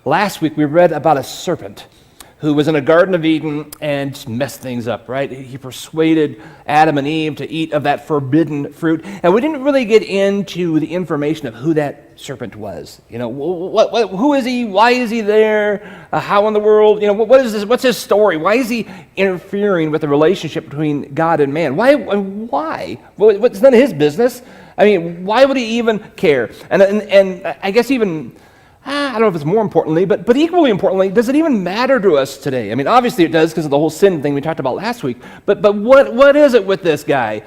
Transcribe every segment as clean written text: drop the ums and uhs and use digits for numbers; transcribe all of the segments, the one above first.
Last week we read about a serpent who was in a Garden of Eden and just messed things up, right? He persuaded Adam and Eve to eat of that forbidden fruit. And we didn't really get into the information of who that serpent was. You know, who is he? Why is he there? How in the world? You know, what is this? What's his story? Why is he interfering with the relationship between God and man? Why? Well, it's none of his business. I mean, why would he even care? And I guess even, I don't know if it's more importantly, but equally importantly, does it even matter to us today? I mean, obviously it does because of the whole sin thing we talked about last week. But what is it with this guy?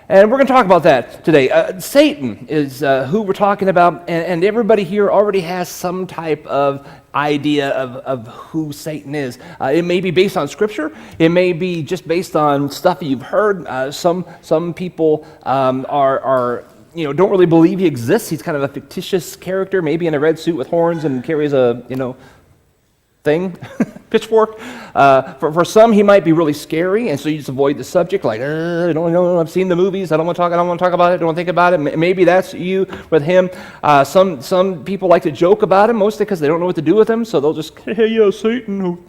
And we're going to talk about that today. Satan is who we're talking about, and everybody here already has some type of idea of who Satan is. It may be based on Scripture. It may be just based on stuff you've heard. Some people are don't really believe he exists. He's kind of a fictitious character, maybe in a red suit with horns and carries a thing, pitchfork. For some, he might be really scary, and so you just avoid the subject, like, I don't know, I've seen the movies, I don't want to talk about it, I don't want to think about it. Maybe that's you with him. Some people like to joke about him, mostly because they don't know what to do with him, so they'll just, hey, yeah, Satan,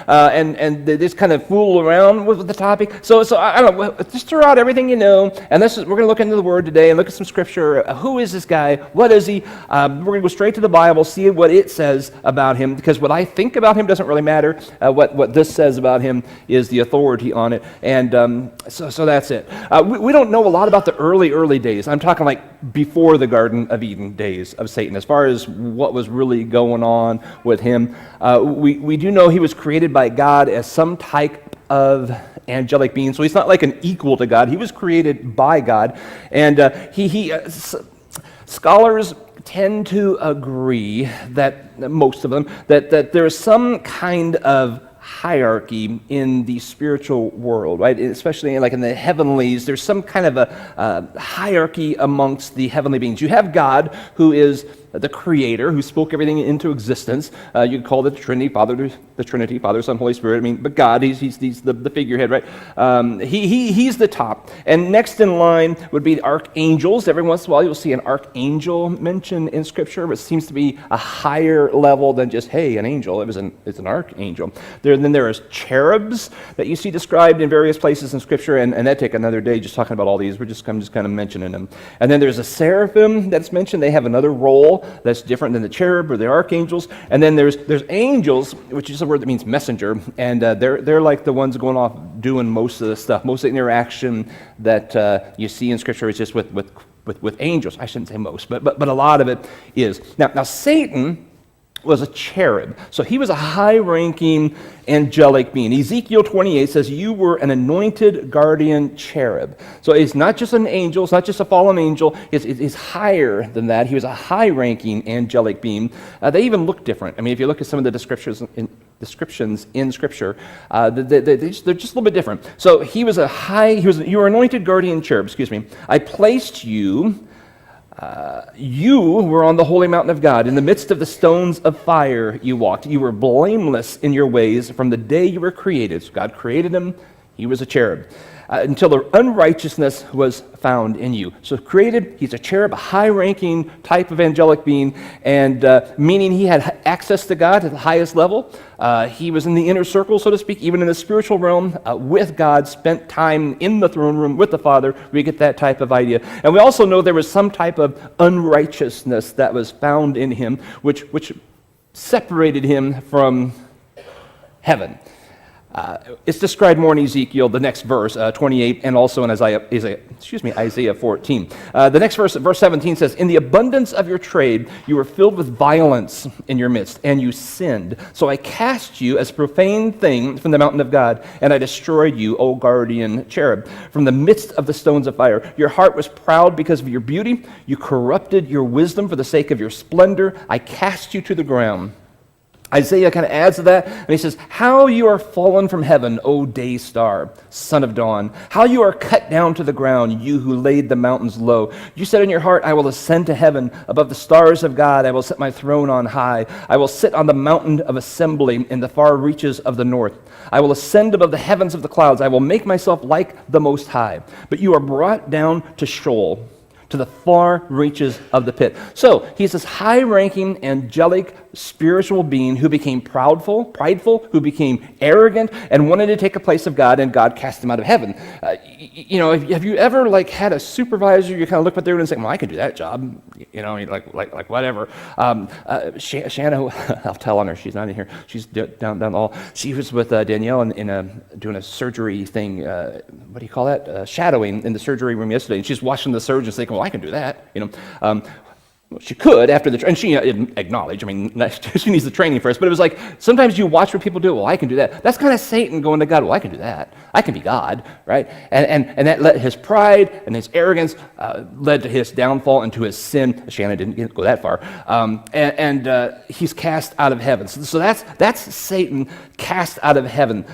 and they just kind of fool around with the topic. So I don't know, just throw out everything you know, and we're going to look into the Word today and look at some Scripture. Who is this guy? What is he? We're going to go straight to the Bible, see what it says about him, because what I think about him doesn't really matter. What this says about him is the authority on it, and so that's it. We don't know a lot about the early days. I'm talking like before the Garden of Eden days of Satan, as far as what was really going on with him. We do know he was created by God as some type of angelic being, so he's not like an equal to God. He was created by God, and scholars tend to agree that most of them that there's some kind of hierarchy in the spiritual world, right? Especially like in the heavenlies, there's some kind of a hierarchy amongst the heavenly beings. You have God, who is the Creator, who spoke everything into existence. You could call it the Trinity, Father, Son, Holy Spirit. But God, he's the figurehead, right? He's the top. And next in line would be the archangels. Every once in a while, you'll see an archangel mentioned in Scripture, but it seems to be a higher level than just, hey, an angel. It's an archangel. Then there is cherubs that you see described in various places in Scripture, and that take another day just talking about all these. I'm just kind of mentioning them. And then there's a seraphim that's mentioned. They have another role that's different than the cherub or the archangels. And then there's angels, which is a word that means messenger, and they're like the ones going off doing most of the stuff. Most of the interaction that you see in Scripture is just with angels. I shouldn't say most, but a lot of it is. Now Satan was a cherub. So he was a high-ranking angelic being. Ezekiel 28 says, you were an anointed guardian cherub. So it's not just an angel, it's not just a fallen angel, it's higher than that. He was a high-ranking angelic being. They even look different. I mean, if you look at some of the descriptions in Scripture, they're just a little bit different. So you were anointed guardian cherub, I placed you. You were on the holy mountain of God. In the midst of the stones of fire you walked. You were blameless in your ways from the day you were created. So God created him. He was a cherub. Until the unrighteousness was found in you. So created, he's a cherub, a high-ranking type of angelic being, and meaning he had access to God at the highest level. He was in the inner circle, so to speak, even in the spiritual realm, with God, spent time in the throne room with the Father. We get that type of idea. And we also know there was some type of unrighteousness that was found in him, which separated him from heaven. It's described more in Ezekiel, the next verse, 28, and also in Isaiah 14. The next verse 17 says, in the abundance of your trade, you were filled with violence in your midst, and you sinned. So I cast you as a profane thing from the mountain of God, and I destroyed you, O guardian cherub, from the midst of the stones of fire. Your heart was proud because of your beauty. You corrupted your wisdom for the sake of your splendor. I cast you to the ground. Isaiah kind of adds to that, and he says, how you are fallen from heaven, O day star, son of dawn. How you are cut down to the ground, you who laid the mountains low. You said in your heart, I will ascend to heaven. Above the stars of God, I will set my throne on high. I will sit on the mountain of assembly in the far reaches of the north. I will ascend above the heavens of the clouds. I will make myself like the Most High. But you are brought down to Sheol, to the far reaches of the pit. So he's this high-ranking, angelic, spiritual being who became prideful, who became arrogant, and wanted to take a place of God, and God cast him out of heaven. Have you ever had a supervisor? You kind of look what they're doing and say, "Well, I can do that job." Like whatever. Shanna, I'll tell on her. She's not in here. She's down the hall. She was with Danielle in doing a surgery thing. What do you call that? Shadowing in the surgery room yesterday. And she's watching the surgeons thinking, "Well, I can do that." Well, she could after and she acknowledged, she needs the training first, but it was like, sometimes you watch what people do, "Well, I can do that." That's kind of Satan going to God, "Well, I can do that. I can be God," right? And that led his pride and his arrogance led to his downfall and to his sin. Shannon didn't go that far. He's cast out of heaven. So that's Satan cast out of heaven.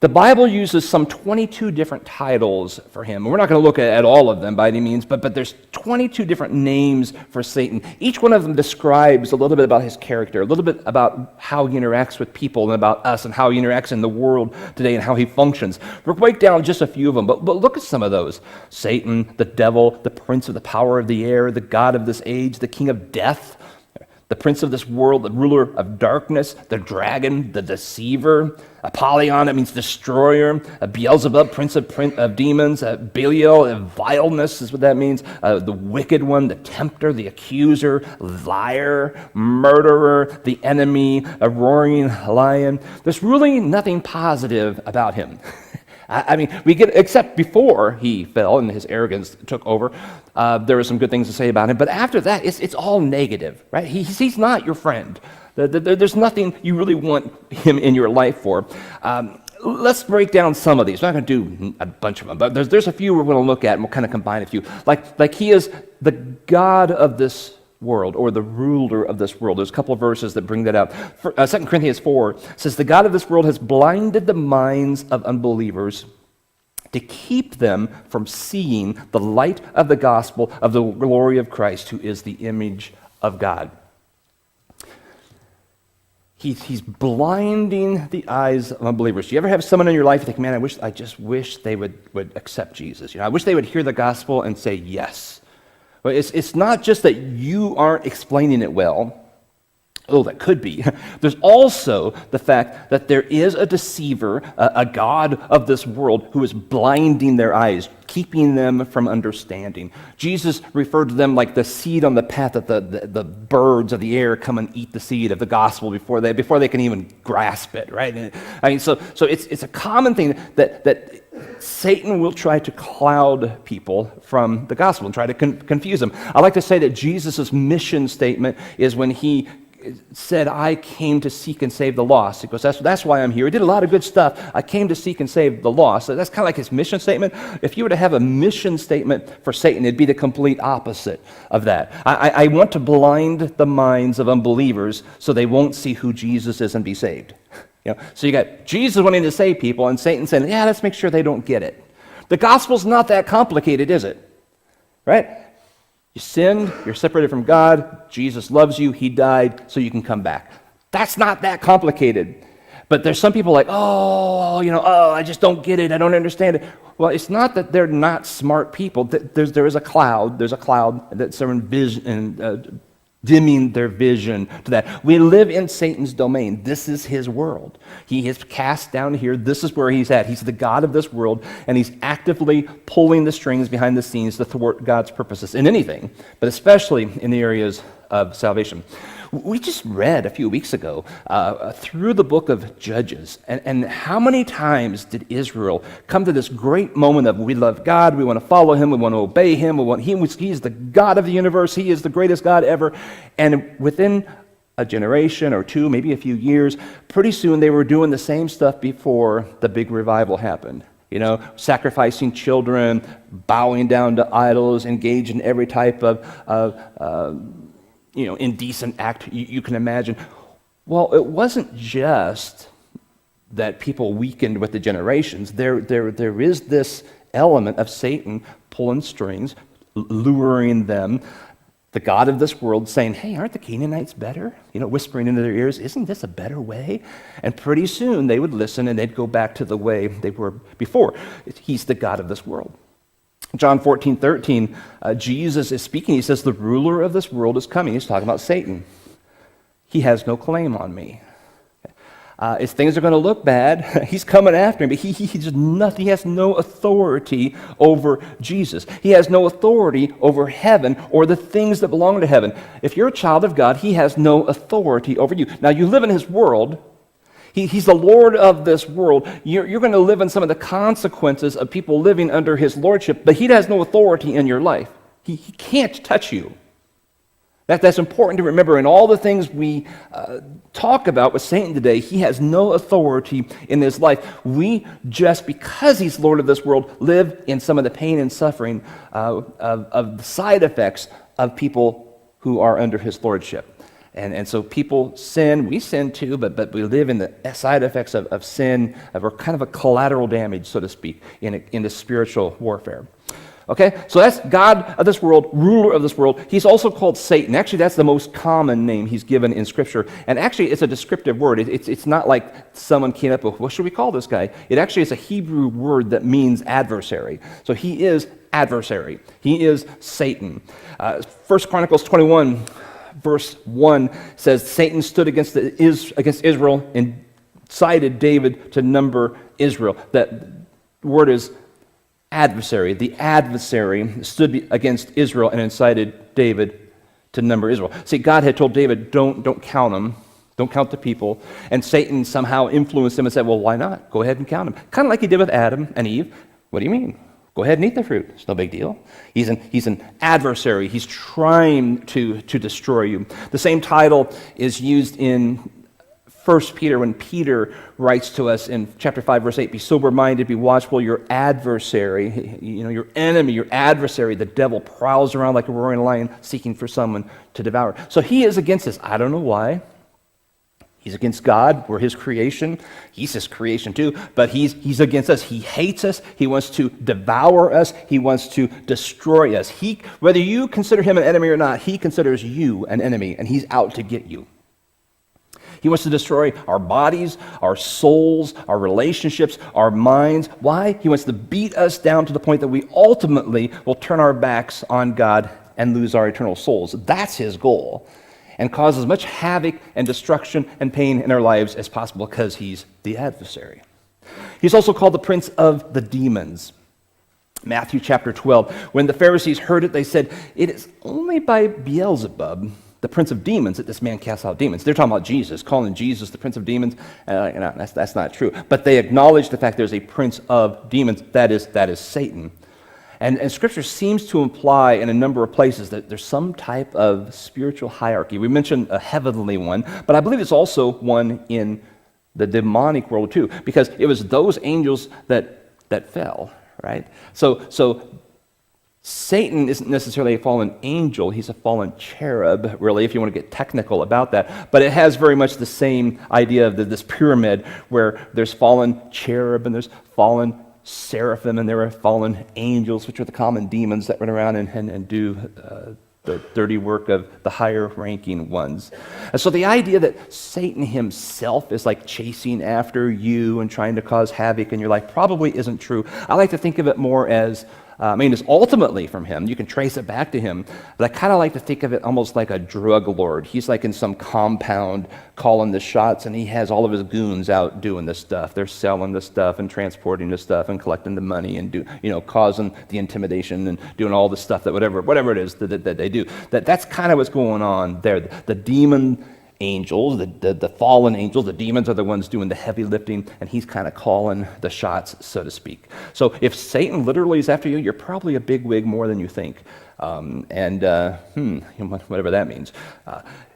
The Bible uses some 22 different titles for him. We're not going to look at all of them by any means, but there's 22 different names for Satan. Each one of them describes a little bit about his character, a little bit about how he interacts with people and about us and how he interacts in the world today and how he functions. We'll break down just a few of them, but look at some of those. Satan, the devil, the prince of the power of the air, the god of this age, the king of death, the prince of this world, the ruler of darkness, the dragon, the deceiver, Apollyon, that means destroyer, Beelzebub, prince of demons, Belial, vileness is what that means, the wicked one, the tempter, the accuser, liar, murderer, the enemy, a roaring lion. There's really nothing positive about him. We get, except before he fell and his arrogance took over, there were some good things to say about him. But after that, it's all negative, right? He's not your friend. There's nothing you really want him in your life for. Let's break down some of these. We're not going to do a bunch of them, but there's a few we're going to look at, and we'll kind of combine a few. Like he is the God of this world, or the ruler of this world. There's a couple of verses that bring that out. 2 Corinthians 4 says, "The God of this world has blinded the minds of unbelievers to keep them from seeing the light of the gospel of the glory of Christ, who is the image of God." He's blinding the eyes of unbelievers. Do you ever have someone in your life you think, "Man, I just wish they would accept Jesus. I wish they would hear the gospel and say yes." But it's not just that you aren't explaining it well, although that could be. There's also the fact that there is a deceiver, a god of this world, who is blinding their eyes, keeping them from understanding. Jesus referred to them like the seed on the path that the birds of the air come and eat the seed of the gospel before they can even grasp it, right? So it's a common thing that Satan will try to cloud people from the gospel and try to confuse them. I like to say that Jesus' mission statement is when he said, "I came to seek and save the lost." He goes, that's why I'm here. He did a lot of good stuff. I came to seek and save the lost. So that's kind of like his mission statement. If you were to have a mission statement for Satan, it'd be the complete opposite of that. I want to blind the minds of unbelievers so they won't see who Jesus is and be saved. So you got Jesus wanting to save people and Satan saying, "Yeah, let's make sure they don't get it." The gospel's not that complicated, is it? Right? You sinned, you're separated from God, Jesus loves you, he died so you can come back. That's not that complicated. But there's some people like, I just don't get it, I don't understand it. Well, it's not that they're not smart people. There's a cloud that's dimming their vision to that. We live in Satan's domain. This is his world. He is cast down here. This is where he's at. He's the God of this world, and he's actively pulling the strings behind the scenes to thwart God's purposes in anything, but especially in the areas of salvation. We just read a few weeks ago through the book of Judges, and how many times did Israel come to this great moment of, we love God, we want to follow him, we want to obey him, he's the God of the universe, he is the greatest God ever, and within a generation or two, maybe a few years, pretty soon they were doing the same stuff before the big revival happened. Sacrificing children, bowing down to idols, engaged in every type of indecent act you can imagine. Well, it wasn't just that people weakened with the generations. There is this element of Satan pulling strings, luring them, the God of this world saying, "Hey, aren't the Canaanites better?" Whispering into their ears, "Isn't this a better way?" And pretty soon they would listen and they'd go back to the way they were before. He's the God of this world. John 14:13, Jesus is speaking. He says, the ruler of this world is coming. He's talking about Satan. He has no claim on me. If things are going to look bad, he's coming after me, but he just nothing. He has no authority over Jesus. He has no authority over heaven or the things that belong to heaven. If you're a child of God, he has no authority over you. Now, you live in his world. He's the Lord of this world. You're going to live in some of the consequences of people living under his lordship, but he has no authority in your life. He can't touch you. That's important to remember. In all the things we talk about with Satan today, he has no authority in this life. We just, because he's Lord of this world, live in some of the pain and suffering of the side effects of people who are under his lordship. And so people sin, we sin too, but we live in the side effects of sin, or kind of a collateral damage, so to speak, in the spiritual warfare. Okay, so that's God of this world, ruler of this world. He's also called Satan. Actually, that's the most common name he's given in Scripture. And actually, it's a descriptive word. It's not like someone came up with, what should we call this guy? It actually is a Hebrew word that means adversary. So he is adversary. He is Satan. 1 Chronicles 21, verse 1 says, Satan stood against Israel and incited David to number Israel. That word is adversary. The adversary stood against Israel and incited David to number Israel. See, God had told David, don't count them. Don't count the people. And Satan somehow influenced him and said, well, why not? Go ahead and count them. Kind of like he did with Adam and Eve. What do you mean? Go ahead and eat the fruit. It's no big deal. He's an adversary. He's trying to destroy you. The same title is used in 1 Peter, when Peter writes to us in chapter 5, verse 8, be sober-minded, be watchful. Your adversary, your enemy, your adversary, the devil, prowls around like a roaring lion seeking for someone to devour. So he is against us. I don't know why. He's against God. We're his creation. He's his creation too, but he's against us. He hates us. He wants to devour us. He wants to destroy us. Whether you consider him an enemy or not, he considers you an enemy, and he's out to get you. He wants to destroy our bodies, our souls, our relationships, our minds. Why? He wants to beat us down to the point that we ultimately will turn our backs on God and lose our eternal souls. That's his goal, and cause as much havoc and destruction and pain in our lives as possible, because he's the adversary. He's also called the prince of the demons. Matthew chapter 12. When the Pharisees heard it, they said, it is only by Beelzebub, the prince of demons, that this man casts out demons. They're talking about Jesus, calling Jesus the prince of demons. That's not true. But they acknowledge the fact there's a prince of demons. That is Satan. And Scripture seems to imply in a number of places that there's some type of spiritual hierarchy. We mentioned a heavenly one, but I believe it's also one in the demonic world too, because it was those angels that fell, right? So Satan isn't necessarily a fallen angel. He's a fallen cherub, really, if you want to get technical about that. But it has very much the same idea of this pyramid where there's fallen cherub and there's fallen seraphim and there are fallen angels, which are the common demons that run around and do the dirty work of the higher ranking ones. And so the idea that Satan himself is like chasing after you and trying to cause havoc in your life probably isn't true. I like to think of it more as it's ultimately from him. You can trace it back to him. But I kind of like to think of it almost like a drug lord. He's like in some compound calling the shots, and he has all of his goons out doing this stuff. They're selling the stuff and transporting the stuff and collecting the money and causing the intimidation and doing all the stuff that whatever it is that they do. That's kind of what's going on there. The demon angels, the fallen angels, the demons are the ones doing the heavy lifting, and he's kind of calling the shots, so to speak. So if Satan literally is after you, you're probably a bigwig more than you think. Whatever that means.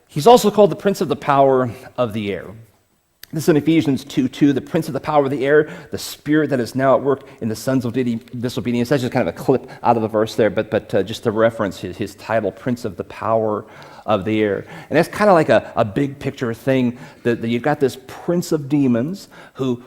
He's also called the prince of the power of the air. This is in Ephesians 2:2, the prince of the power of the air, the spirit that is now at work in the sons of disobedience. That's just kind of a clip out of the verse there, but just to reference his title, prince of the power of the air. And that's kind of like a big picture thing, that you've got this prince of demons who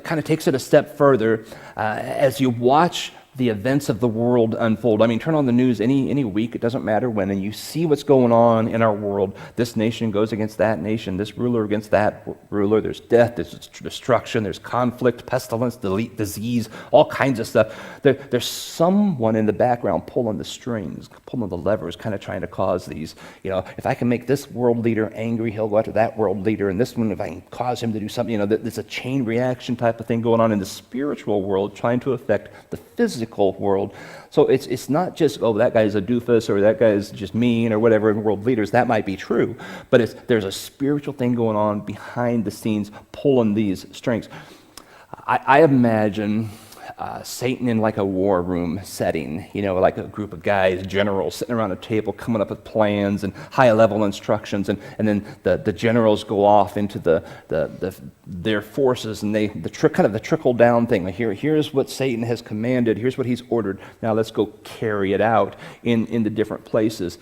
kind of takes it a step further. As you watch the events of the world unfold. I mean, turn on the news any week, it doesn't matter when, and you see what's going on in our world. This nation goes against that nation, this ruler against that ruler. There's death, there's destruction, there's conflict, pestilence, disease, all kinds of stuff. There's someone in the background pulling the strings, pulling the levers, kind of trying to cause these. If I can make this world leader angry, he'll go after that world leader, and this one, if I can cause him to do something, there's a chain reaction type of thing going on in the spiritual world, trying to affect the physical world. So it's not just, that guy's a doofus or that guy's just mean or whatever in world leaders. That might be true, but there's a spiritual thing going on behind the scenes pulling these strings. I imagine Satan in like a war room setting, like a group of guys, generals sitting around a table coming up with plans and high-level instructions, and then the generals go off into their forces, and the trickle-down thing. Like here's what Satan has commanded, here's what he's ordered, now let's go carry it out in the different places.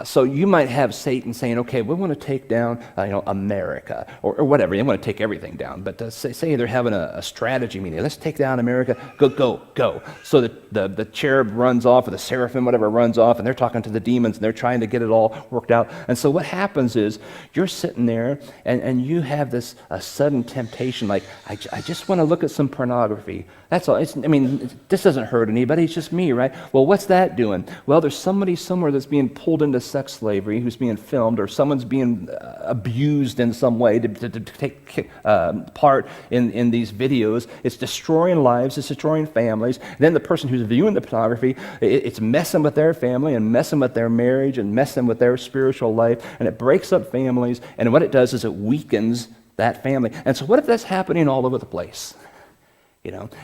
So you might have Satan saying, okay, we want to take down America or whatever. They want to take everything down. But say they're having a strategy meeting. Let's take down America. Go. So the cherub runs off, or the seraphim, whatever, runs off, and they're talking to the demons, and they're trying to get it all worked out. And so what happens is you're sitting there, and you have this sudden temptation, like, I just want to look at some pornography. That's all. This doesn't hurt anybody. It's just me, right? Well, what's that doing? Well, there's somebody somewhere that's being pulled into sex slavery who's being filmed, or someone's being abused in some way to take part in these videos. It's destroying lives. It's destroying families. Then the person who's viewing the pornography, it's messing with their family and messing with their marriage and messing with their spiritual life, and it breaks up families, and what it does is it weakens that family. And so what if that's happening all over the place?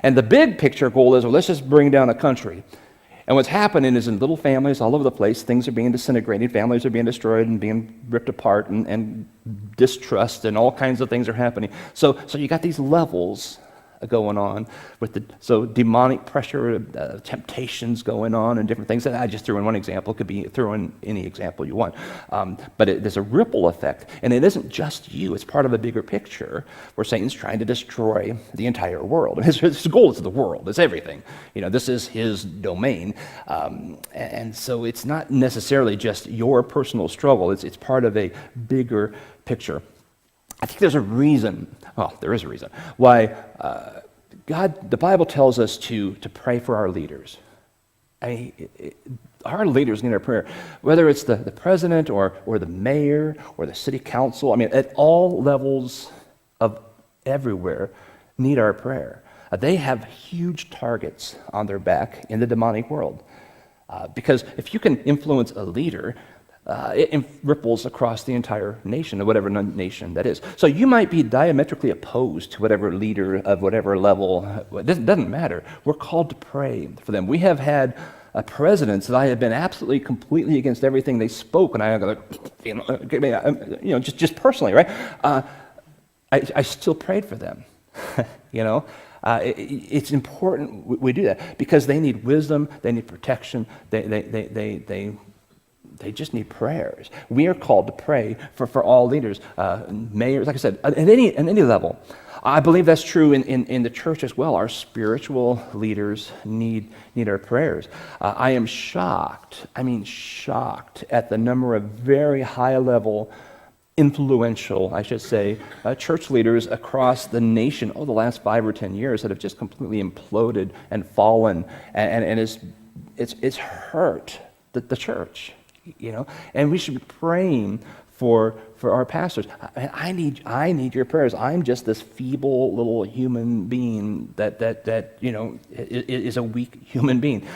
And the big picture goal is, let's just bring down a country. And what's happening is in little families all over the place, things are being disintegrated, families are being destroyed and being ripped apart, and distrust and all kinds of things are happening. So you got these levels going on with so demonic pressure, temptations going on, and different things. I just threw in one example. It could be throw in any example you want. But there's a ripple effect, and it isn't just you. It's part of a bigger picture where Satan's trying to destroy the entire world. And his goal is the world. It's everything. This is his domain. And so it's not necessarily just your personal struggle. It's part of a bigger picture. I think there's a reason, there is a reason, why the Bible tells us to pray for our leaders. Our leaders need our prayer, whether it's the president or the mayor or the city council. At all levels of everywhere need our prayer. They have huge targets on their back in the demonic world. Because if you can influence a leader, it ripples across the entire nation, or whatever nation that is. So you might be diametrically opposed to whatever leader of whatever level. It doesn't matter. We're called to pray for them. We have had presidents that I have been absolutely, completely against everything they spoke, and I go, just personally, right? I still prayed for them, It's important we do that because they need wisdom, they need protection, they just need prayers. We are called to pray for all leaders, mayors, like I said, at any level. I believe that's true in the church as well. Our spiritual leaders need our prayers. I am shocked at the number of very high-level, influential, I should say, church leaders across the nation the last 5 or 10 years that have just completely imploded and fallen, and it's hurt the church. And we should be praying for our pastors. I need your prayers. I'm just this feeble little human being that is a weak human being.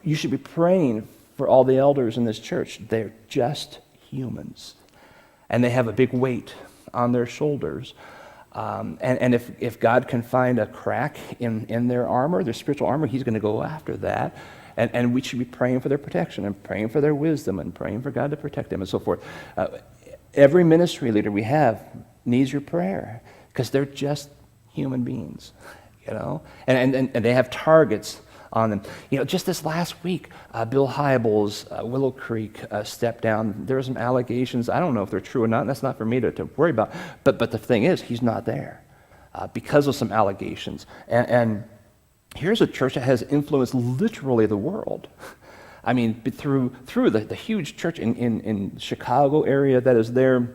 You should be praying for all the elders in this church. They're just humans, and they have a big weight on their shoulders. And if God can find a crack in their armor, their spiritual armor, He's going to go after that. And we should be praying for their protection and praying for their wisdom and praying for God to protect them and so forth. Every ministry leader we have needs your prayer because they're just human beings, and they have targets on them. Just this last week, Bill Hybels, Willow Creek stepped down. There were some allegations. I don't know if they're true or not. And that's not for me to worry about. But the thing is, he's not there because of some allegations. And here's a church that has influenced literally the world. I mean, through the huge church in Chicago area that is there,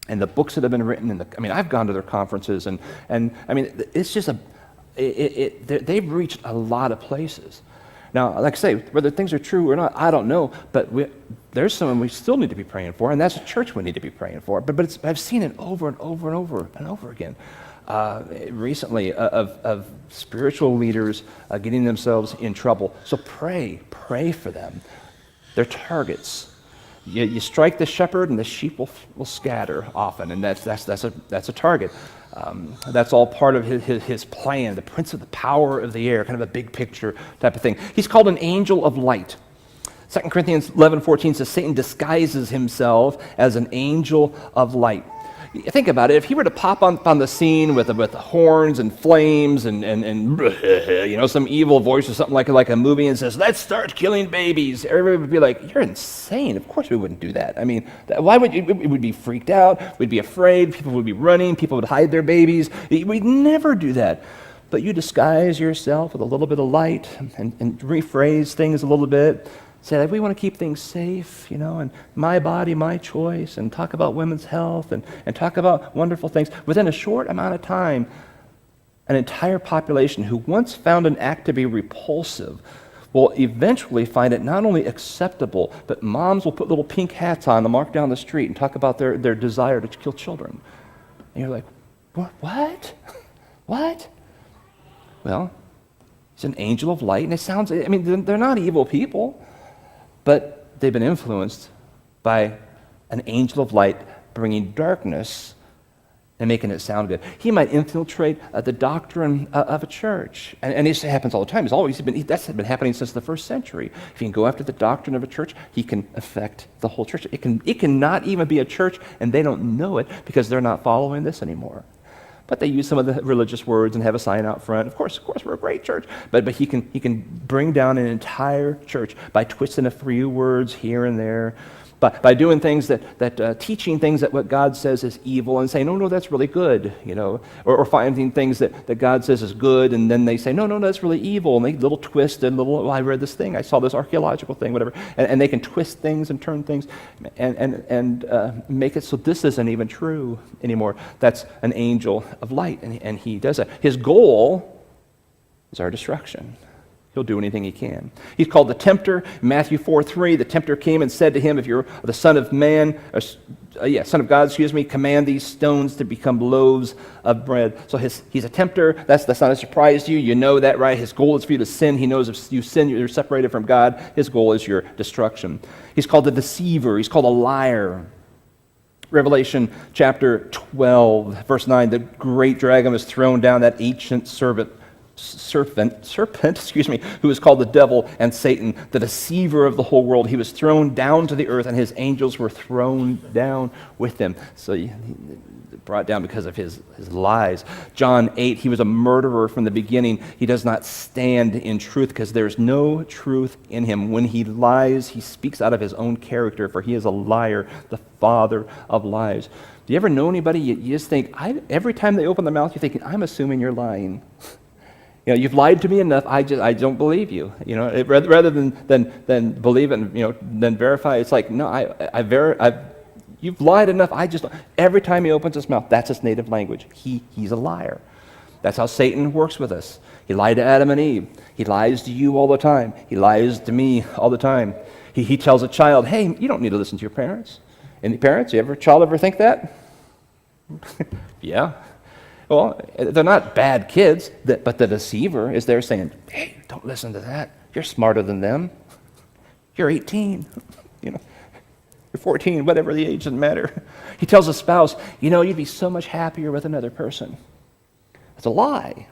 and the books that have been written, I've gone to their conferences, and I mean, it's just they've reached a lot of places. Now, like I say, whether things are true or not, I don't know, but there's someone we still need to be praying for, and that's a church we need to be praying for. But I've seen it over and over and over and over again. Recently, of spiritual leaders getting themselves in trouble. So pray for them. They're targets. You strike the shepherd, and the sheep will scatter often, and that's a target. That's all part of his plan, the prince of the power of the air, kind of a big picture type of thing. He's called an angel of light. 2 Corinthians 11:14 says Satan disguises himself as an angel of light. Think about it. If he were to pop on the scene with horns and flames and some evil voice or something like a movie and says, "Let's start killing babies," everybody would be like, "You're insane. Of course we wouldn't do that." I mean, why would you? We would be freaked out. We'd be afraid. People would be running. People would hide their babies. We'd never do that. But you disguise yourself with a little bit of light and rephrase things a little bit. Say, we want to keep things safe, and my body, my choice, and talk about women's health and talk about wonderful things. Within a short amount of time, an entire population who once found an act to be repulsive will eventually find it not only acceptable, but moms will put little pink hats on and mark down the street and talk about their desire to kill children. And you're like, what? What? Well, he's an angel of light, and they're not evil people. But they've been influenced by an angel of light bringing darkness and making it sound good. He might infiltrate the doctrine of a church. And this happens all the time. That's been happening since the first century. If he can go after the doctrine of a church, he can affect the whole church. It can not even be a church, and they don't know it because they're not following this anymore. But they use some of the religious words and have a sign out front. Of course, we're a great church. But he can bring down an entire church by twisting a few words here and there, by doing things teaching things that what God says is evil and saying, no, that's really good, or finding things that God says is good, and then they say, no, that's really evil, and they little twist and I read this thing, I saw this archaeological thing, whatever, and they can twist things and turn things and make it so this isn't even true anymore. That's an angel of light, and he does that. His goal is our destruction. He'll do anything he can. He's called the tempter. Matthew 4:3, the tempter came and said to him, "If you're the Son of God, command these stones to become loaves of bread." So he's a tempter. That's not a surprise to you. You know that, right? His goal is for you to sin. He knows if you sin, you're separated from God. His goal is your destruction. He's called the deceiver. He's called a liar. Revelation chapter 12, verse 9, the great dragon was thrown down, that ancient serpent, who is called the devil and Satan, the deceiver of the whole world. He was thrown down to the earth, and his angels were thrown down with him. So he brought down because of his lies. John 8, he was a murderer from the beginning. He does not stand in truth because there's no truth in him. When he lies, he speaks out of his own character, for he is a liar, the father of lies. Do you ever know anybody you just think, every time they open their mouth, you're thinking, I'm assuming you're lying. You've lied to me enough. I don't believe you. Rather than believe it and then verify. It's like, no, you've lied enough. Every time he opens his mouth, that's his native language. He's a liar. That's how Satan works with us. He lied to Adam and Eve. He lies to you all the time. He lies to me all the time. He tells a child, "Hey, you don't need to listen to your parents." Any parents? Child ever think that? Yeah. Well, they're not bad kids, but the deceiver is there saying, "Hey, don't listen to that. You're smarter than them. You're 18. You're 14, whatever the age, doesn't matter." He tells a spouse, "You'd be so much happier with another person." It's a lie.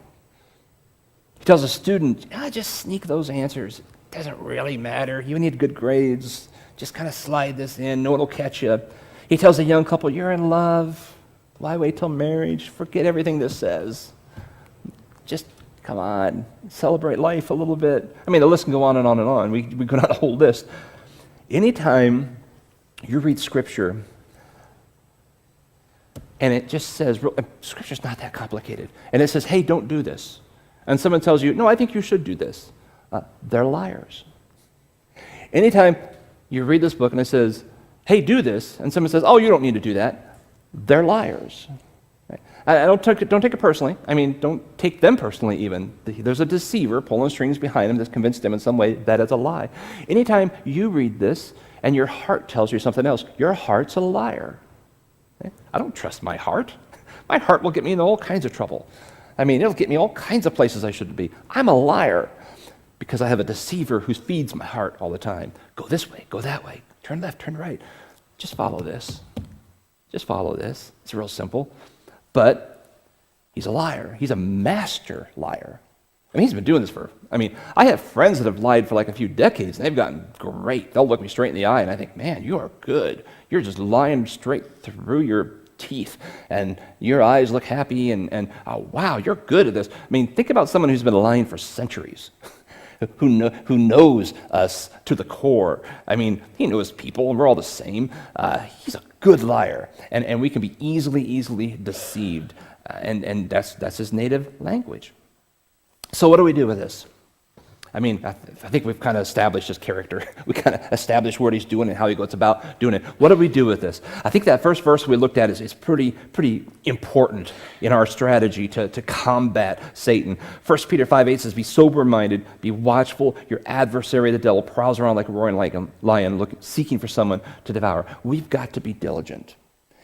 He tells a student, "Just sneak those answers. It doesn't really matter. You need good grades. Just kind of slide this in. No one will catch you." He tells a young couple, "You're in love. Why wait till marriage? Forget everything this says. Just come on, celebrate life a little bit." The list can go on and on and on. We go down a whole list. Anytime you read Scripture and it just says, Scripture's not that complicated, and it says, "Hey, don't do this." and someone tells you, no, I think you should do this, they're liars. Anytime you read this book and it says, hey, do this, and someone says, oh, you don't need to do that, they're liars. Right? Don't take it personally. I mean, don't take them personally even. There's a deceiver pulling strings behind them that's convinced them in some way that it's a lie. Anytime you read this and your heart tells you something else, your heart's a liar. Okay? I don't trust my heart. My heart will get me in all kinds of trouble. I mean, it'll get me all kinds of places I shouldn't be. I'm a liar because I have a deceiver who feeds my heart all the time. Go this way, go that way, turn left, turn right. Just follow this. Just follow this. It's real simple. But he's a liar. He's a master liar. I mean, he's been doing this I have friends that have lied for like a few decades, and they've gotten great. They'll look me straight in the eye, and I think, man, you are good. You're just lying straight through your teeth, and your eyes look happy, and oh, wow, you're good at this. I mean, think about someone who's been lying for centuries, who knows us to the core. I mean, he knows people, and we're all the same. He's a good liar, and we can be easily deceived, and that's his native language. So what do we do with this? I mean, I think we've kind of established his character. We kind of established what he's doing and how he goes about doing it. What do we do with this? I think that first verse we looked at is pretty important in our strategy to combat Satan. 1 Peter 5:8 says, be sober-minded, be watchful. Your adversary, the devil, prowls around like a roaring lion, seeking for someone to devour. We've got to be diligent.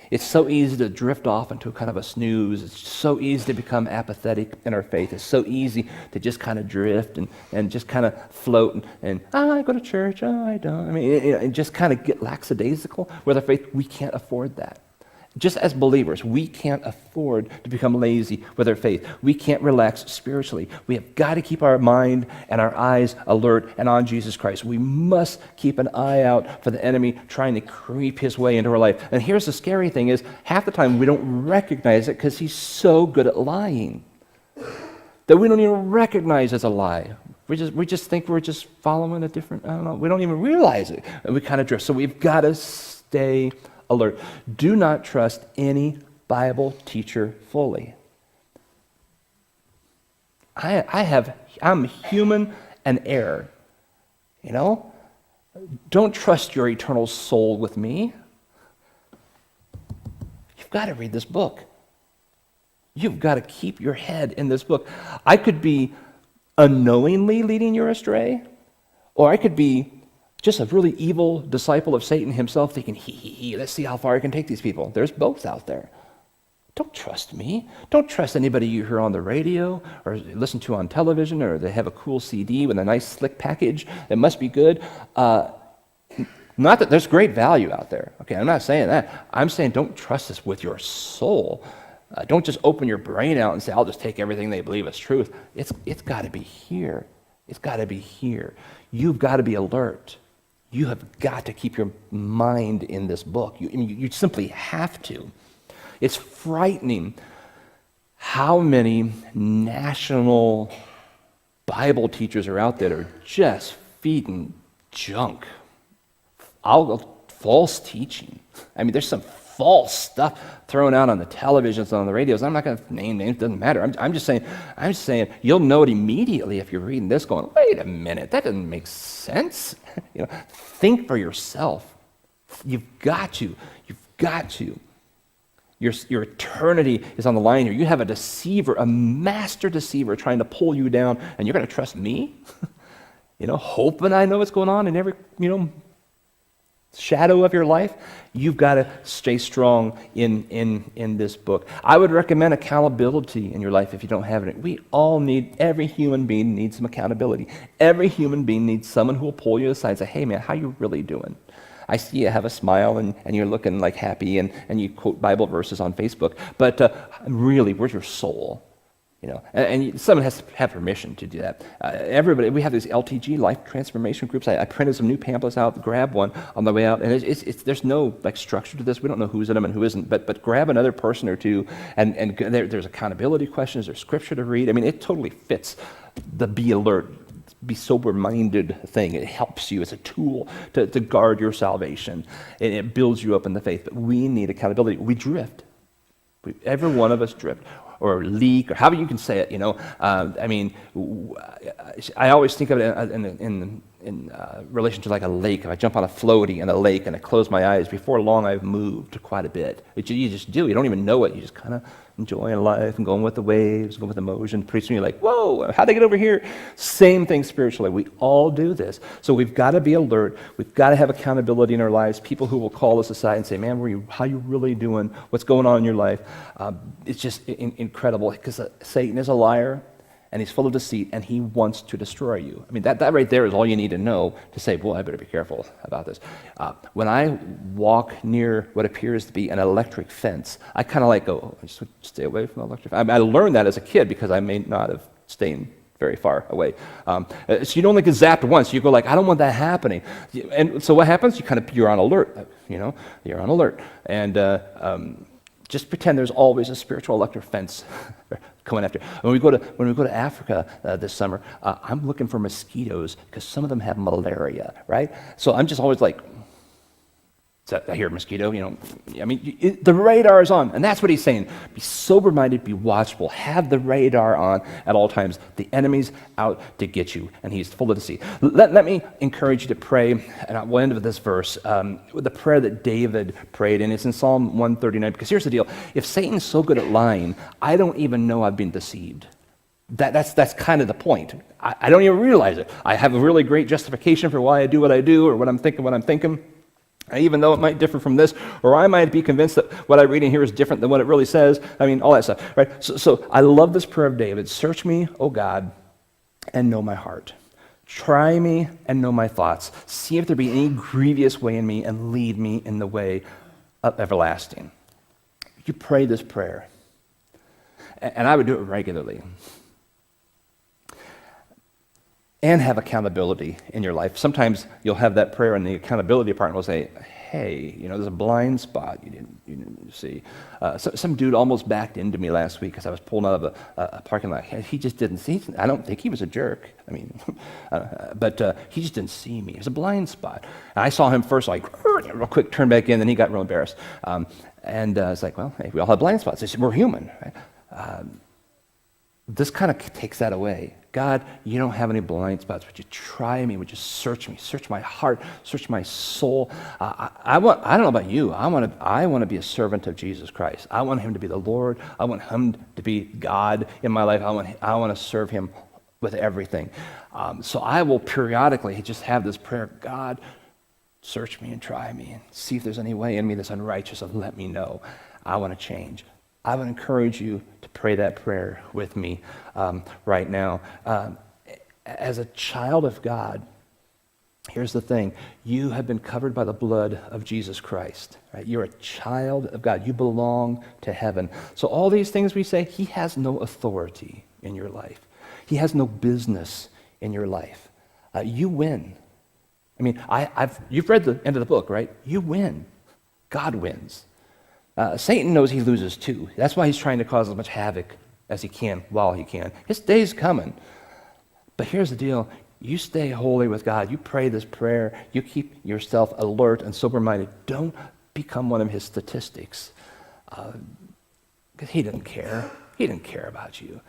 It's so easy to drift off into kind of a snooze. It's so easy to become apathetic in our faith. It's so easy to just kind of drift and just kind of float and I go to church, I don't. I mean, and just kind of get lackadaisical with our faith. We can't afford that. Just as believers, we can't afford to become lazy with our faith. We can't relax spiritually. We have got to keep our mind and our eyes alert and on Jesus Christ. We must keep an eye out for the enemy trying to creep his way into our life. And here's the scary thing is, half the time we don't recognize it because he's so good at lying that we don't even recognize it's a lie. We just think we're just following a different, I don't know, we don't even realize it. And we kind of drift. So we've got to stay alert. Do not trust any Bible teacher fully. I'm human and error. You know? Don't trust your eternal soul with me. You've got to read this book. You've got to keep your head in this book. I could be unknowingly leading you astray, or I could be just a really evil disciple of Satan himself thinking, let's see how far I can take these people. There's both out there. Don't trust me. Don't trust anybody you hear on the radio or listen to on television, or they have a cool CD with a nice slick package. It must be good. Not that there's great value out there. Okay, I'm not saying that. I'm saying don't trust this with your soul. Don't just open your brain out and say, I'll just take everything they believe is truth. It's got to be here. It's got to be here. You've got to be alert. You have got to keep your mind in this book. You simply have to. It's frightening how many national Bible teachers are out there that are just feeding junk, false teaching. I mean, there's some false stuff thrown out on the televisions, on the radios. I'm not going to name names, it doesn't matter. I'm just saying you'll know it immediately if you're reading this going, wait a minute, that doesn't make sense. Think for yourself. You've got to. Your eternity is on the line here. You have a deceiver, a master deceiver trying to pull you down, and you're going to trust me? Hoping I know what's going on in every, shadow of your life. You've got to stay strong in this book. I would recommend accountability in your life if you don't have it. Every human being needs some accountability. Every human being needs someone who will pull you aside and say, hey man, how you really doing? I see you have a smile and you're looking like happy and you quote Bible verses on Facebook, but really, where's your soul? And someone has to have permission to do that. Everybody, we have these LTG, Life Transformation Groups. I printed some new pamphlets out, grab one on the way out, and there's no structure to this. We don't know who's in them and who isn't, but grab another person or two, and there's accountability questions, there's scripture to read. I mean, it totally fits the be alert, be sober-minded thing. It helps you. It's a tool to guard your salvation, and it builds you up in the faith. But we need accountability. We drift. Every one of us drift. or leak, or however you can say it, I always think of it in relation to like a lake. If I jump on a floaty in a lake and I close my eyes, before long I've moved quite a bit. You just do. You don't even know it. You just kind of enjoying life and going with the waves, going with the motion. Pretty soon you're like, whoa, how'd I get over here? Same thing spiritually. We all do this. So we've got to be alert. We've got to have accountability in our lives. People who will call us aside and say, man, how you really doing? What's going on in your life? It's just incredible because Satan is a liar. And he's full of deceit, and he wants to destroy you. I mean, that right there is all you need to know to say, boy, I better be careful about this. When I walk near what appears to be an electric fence, I kind of like go, just stay away from the electric fence. I learned that as a kid because I may not have stayed very far away. So you don't like get zapped once. You go like, I don't want that happening. And so what happens? You're on alert. You're on alert. And just pretend there's always a spiritual electric fence coming after. When we go to Africa this summer, I'm looking for mosquitoes because some of them have malaria, right? So I'm just always like, I hear a mosquito, the radar is on, and that's what he's saying. Be sober-minded, be watchful, have the radar on at all times. The enemy's out to get you, and he's full of deceit. Let me encourage you to pray, and we'll end with this verse, with the prayer that David prayed, and it's in Psalm 139, because here's the deal. If Satan's so good at lying, I don't even know I've been deceived. That's kind of the point. I don't even realize it. I have a really great justification for why I do what I do, or what I'm thinking. Even though it might differ from this, or I might be convinced that what I read in here is different than what it really says. All that stuff, right? So I love this prayer of David. Search me, O God, and know my heart. Try me and know my thoughts. See if there be any grievous way in me, and lead me in the way of everlasting. You pray this prayer, and I would do it regularly. And have accountability in your life. Sometimes you'll have that prayer, and the accountability department will say, hey, there's a blind spot you didn't see. Some dude almost backed into me last week because I was pulling out of a parking lot. He just didn't see. I don't think he was a jerk. But he just didn't see me. It was a blind spot. And I saw him first, real quick, turn back in, then he got real embarrassed. It's like, well, hey, we all have blind spots. They said, we're human, right? This kind of takes that away. God, you don't have any blind spots. Would you try me? Would you search me? Search my heart. Search my soul. I don't know about you. I want to be a servant of Jesus Christ. I want him to be the Lord. I want him to be God in my life. I want to serve him with everything. So I will periodically just have this prayer, God, search me and try me and see if there's any way in me that's unrighteous, and let me know. I want to change. I would encourage you to pray that prayer with me right now. As a child of God, here's the thing. You have been covered by the blood of Jesus Christ. Right? You're a child of God. You belong to heaven. So all these things we say, he has no authority in your life. He has no business in your life. You win. You've read the end of the book, right? You win. God wins. Satan knows he loses too. That's why he's trying to cause as much havoc as he can while he can. His day's coming. But here's the deal. You stay holy with God. You pray this prayer. You keep yourself alert and sober-minded. Don't become one of his statistics. Because he doesn't care. He doesn't care about you.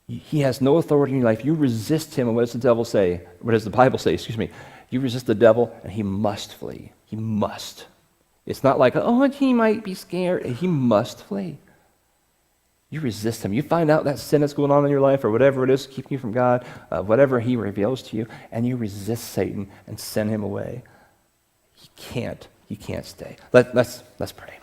He has no authority in your life. You resist him, and what does the devil say? What does the Bible say? You resist the devil, and he must flee. He must. It's not like, he might be scared. He must flee. You resist him. You find out that sin that's going on in your life, or whatever it is keeping you from God, whatever he reveals to you, and you resist Satan and send him away. He can't stay. Let's pray.